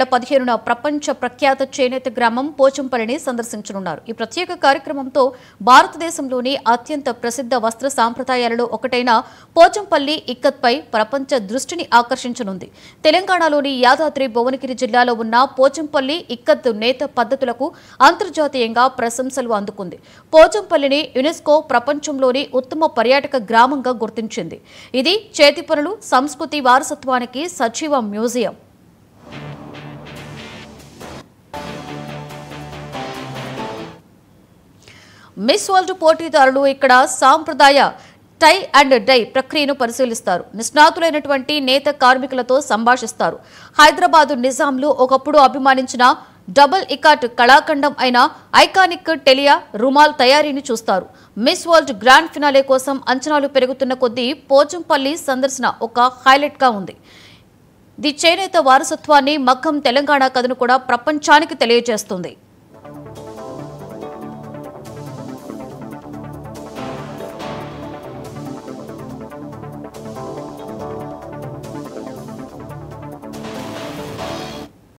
15న ప్రపంచ ప్రఖ్యాత చేనేత గ్రామం పోచంపల్లిని సందర్శించనున్నారు. ఈ ప్రత్యేక కార్యక్రమంతో భారతదేశంలోని అత్యంత ప్రసిద్ధ వస్త్ర సాంప్రదాయాలలో ఒకటైన పోచంపల్లి ఇక్కత్పై ప్రపంచ దృష్టిని ఆకర్షించనుంది. తెలంగాణలోని యాదాద్రి భువనగిరి జిల్లాలో ఉన్న పోచంపల్లి ఇక్కత్ నేత పద్ధతులకు అంతర్జాతీయంగా ప్రశంసలు అందుకుంది. పోచంపల్లిని యునెస్కో ప్రపంచంలోని ఉత్తమ పర్యాటక గ్రామంగా గుర్తించింది. ఇది చేతి పనులు, సంస్కృతి వారసత్వానికి సజీవ మ్యూజియం. మిస్ వరల్డ్ పోటీదారులు ఇక్కడ సాంప్రదాయ టై అండ్ డై ప్రక్రియను పరిశీలిస్తారు. నిష్ణాతులైనటువంటి నేత కార్మికులతో సంభాషిస్తారు. హైదరాబాదు నిజాంలు ఒకప్పుడు అభిమానించిన డబుల్ ఇకాట్ కళాఖండం అయిన ఐకానిక్ టెలియా రుమాల్ తయారీని చూస్తారు. మిస్ వరల్డ్ గ్రాండ్ ఫినాలే కోసం అంచనాలు పెరుగుతున్న కొద్దీ పోచంపల్లి సందర్శన ఒక హైలైట్గా ఉంది. ది చేనేత వారసత్వాన్ని, మగ్గం తెలంగాణ కథను కూడా ప్రపంచానికి తెలియజేస్తుంది.